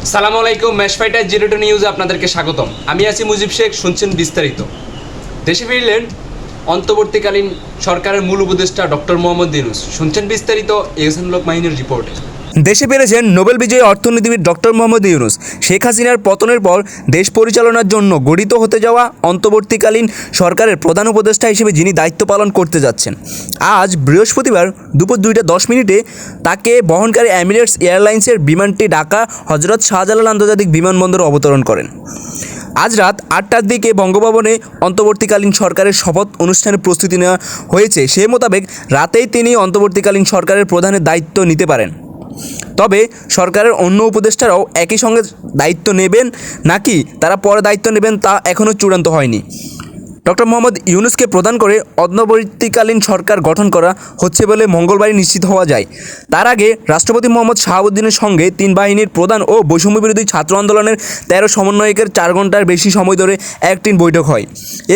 সালামু আলাইকুম, match fighter zero নিউজে আপনাদেরকে স্বাগতম। আমি আছি মুজিব শেখ। শুনছেন বিস্তারিত। দেশে ফিরলেন অন্তর্বর্তীকালীন সরকারের মূল উপদেষ্টা ডক্টর মোহাম্মদ ইউনূস। শুনছেন বিস্তারিত এহসান হক মাহিনের রিপোর্টে। দেশে ফিরেছেন নোবেল বিজয়ী অর্থনীতিবিদ ডক্টর মোহাম্মদ ইউনূস। শেখ হাসিনার পতনের পর দেশ পরিচালনার জন্য গঠিত হতে যাওয়া অন্তর্বর্তীকালীন সরকারের প্রধান উপদেষ্টা হিসেবে যিনি দায়িত্ব পালন করতে যাচ্ছেন। আজ বৃহস্পতিবার দুপুর 2:10 তাকে বহনকারী এমিরেটস এয়ারলাইন্সের বিমানটি ঢাকা হজরত শাহজালাল আন্তর্জাতিক বিমানবন্দরে অবতরণ করেন। আজ রাত 8টার দিকে বঙ্গভবনে অন্তর্বর্তীকালীন সরকারের শপথ অনুষ্ঠানের প্রস্তুতি নেওয়া হয়েছে। সে মোতাবেক রাতেই তিনি অন্তর্বর্তীকালীন সরকারের প্রধানের দায়িত্ব নিতে পারেন। তবে সরকারের অন্য উপদেষ্টারাও একই সঙ্গে দায়িত্ব নেবেন নাকি তারা পরে দায়িত্ব নেবেন তা এখনও চূড়ান্ত হয়নি। ডক্টর মোহাম্মদ ইউনূসকে প্রদান করে অন্তর্বর্তীকালীন সরকার গঠন করা হচ্ছে বলে মঙ্গলবারই নিশ্চিত হওয়া যায়। তার আগে রাষ্ট্রপতি মোহাম্মদ শাহাবুদ্দিনের সঙ্গে 3 বাহিনীর প্রধান ও বৈষম্যবিরোধী ছাত্র আন্দোলনের 13 সমন্বয়কের 4 ঘণ্টার বেশি সময় ধরে একটি বৈঠক হয়।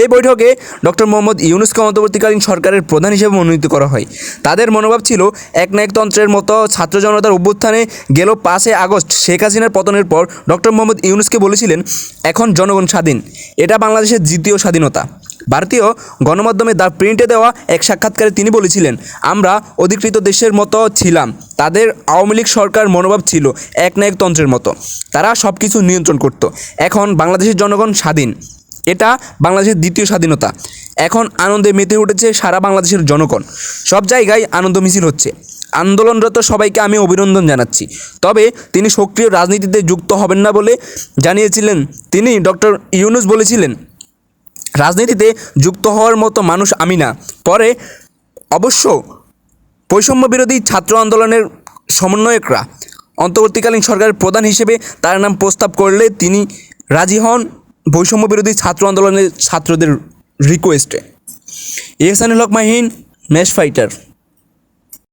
এই বৈঠকে ডক্টর মোহাম্মদ ইউনূসকে অন্তর্বর্তীকালীন সরকারের প্রধান হিসেবে মনোনীত করা হয়। তাদের মনোভাব ছিল একনায়কতন্ত্রের মতো ছাত্র জনতার অভ্যুত্থানে গেল 5 আগস্ট শেখ হাসিনার পতনের পর ডক্টর মোহাম্মদ ইউনূসকে বলেছিলেন, এখন জনগণ স্বাধীন, এটা বাংলাদেশের দ্বিতীয় স্বাধীনতা। ভারতীয় গণমাধ্যমে দ্য প্রিন্টে দেওয়া এক সাক্ষাৎকারে তিনি বলেছিলেন, আমরা অধিকৃত দেশের মতো ছিলাম। তাদের আওয়ামী লীগ সরকার মনোভাব ছিল একনায়কতন্ত্রের মতো, তারা সব কিছু নিয়ন্ত্রণ করত। এখন বাংলাদেশের জনগণ স্বাধীন, এটা বাংলাদেশের দ্বিতীয় স্বাধীনতা। এখন আনন্দে মেতে উঠেছে সারা বাংলাদেশের জনগণ, সব জায়গায় আনন্দ মিছিল হচ্ছে। আন্দোলনরত সবাইকে আমি অভিনন্দন জানাচ্ছি। তবে তিনি সক্রিয় রাজনীতিতে যুক্ত হবেন না বলে জানিয়েছিলেন। তিনি ডক্টর ইউনূস বলেছিলেন, রাজনীতিতে যুক্ত হওয়ার মতো মানুষ আমি না। পরে অবশ্য বৈষম্য বিরোধী ছাত্র আন্দোলনের সমন্বয়করা অন্তর্বর্তীকালীন সরকারের প্রধান হিসেবে তার নাম প্রস্তাব করলে তিনি রাজি হন বৈষম্য বিরোধী ছাত্র আন্দোলনের ছাত্রদের রিকোয়েস্টে। এহসান হক মাহিন, ম্যাচ ফাইটার।